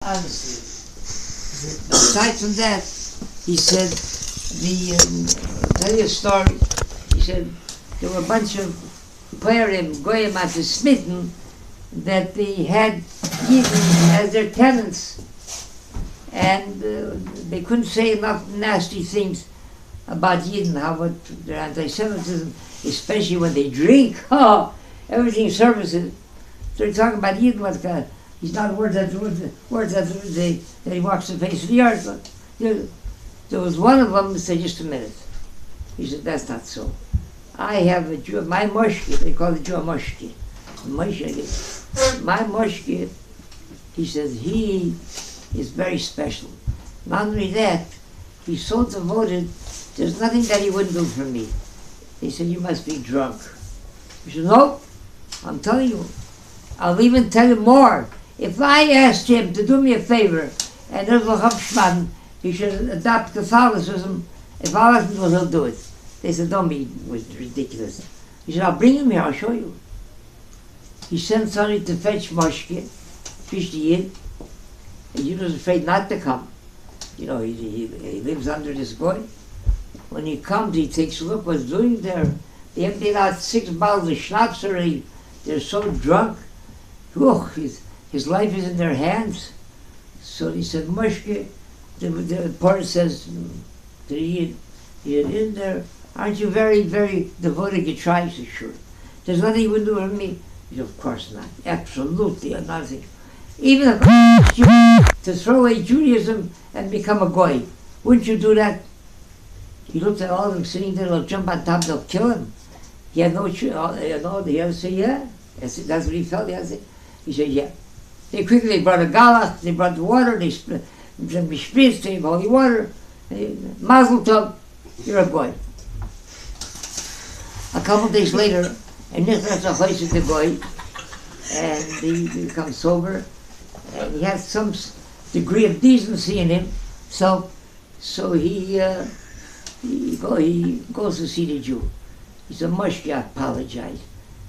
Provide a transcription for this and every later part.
Honestly. Aside from that, he said, tell you a story. He said, there were a bunch of Purim, Goyim at the Smitten, that they had Yidden as their tenants. And they couldn't say enough nasty things about Yidden, how their anti-Semitism, especially when they drink. Oh, everything services. So they're talking about Yidden, what kind of, he's not words after that he walks the face of the earth. But there was one of them who said, just a minute. He said, that's not so. I have a Jew, my moshki, they call the Jew a moshki. My moshki, he says, he is very special. Not only that, he's so devoted, there's nothing that he wouldn't do for me. He said, you must be drunk. He said, no, I'm telling you. I'll even tell you more. If I asked him to do me a favor, and there's a Fishbain, he should adopt Catholicism, if I wasn't, well, he'll do it. They said, don't be ridiculous. He said, I'll bring him here, I'll show you. He sent somebody to fetch Moshke, fish the Yid, and Yid was afraid not to come. You know, he lives under this goy. When he comes, he takes a look what's doing there. They emptied out 6 bottles of schnapps already. They're so drunk. Whew, his life is in their hands. So he said, Moshke, the part says to the Yid, in there, aren't you very, very devoted to try? He said, sure. There's nothing you would do for me? He said, of course not. Absolutely nothing. Even if to throw away Judaism and become a goy, wouldn't you do that? He looked at all of them sitting there, they'll jump on top, they'll kill him. He had no choice. He had to say, yeah. That's what he felt. He said, yeah. They quickly brought a galach, they brought the water, they spritz, they have holy water. Mazel tov, you're a goy. A couple of days later, and Nichnas a the goy, and he becomes sober, and he has some degree of decency in him, so he goes to see the Jew. He said, Moshke, I apologize.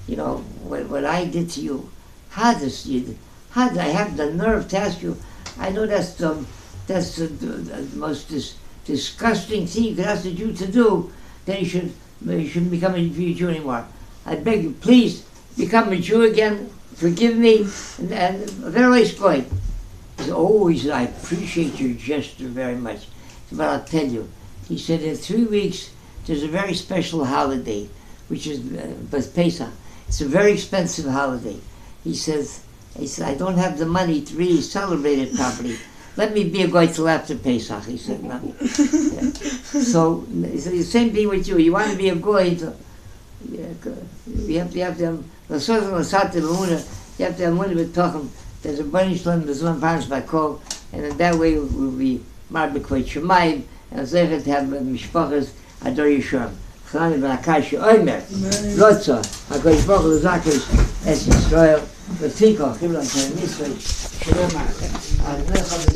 You know, what I did to you, how did I have the nerve to ask you? I know that's the most disgusting thing you could ask the Jew to do, then you shouldn't become a Jew anymore. I beg you, please, become a Jew again, forgive me, and very good. He said, I appreciate your gesture very much, but I'll tell you. He said, in 3 weeks, there's a very special holiday, which is Pesach. It's a very expensive holiday. He said, I don't have the money to really celebrate it properly. Let me be a goy till after Pesach. He said, no. Yeah. So he said, the same thing with you. You want to be a goy, you have to have money with talking. There's a bunch of them, there's one parents by call, and in that way we'll be marbekvot shemayim, and zeichet to have mishpachas ador yishurim. Chani ben Akashi Omer, Rotza, HaKadosh Baruch Hu Zakesh Es Yisrael, V'Tiko, Chiblan Chen Mitzvah, Shalom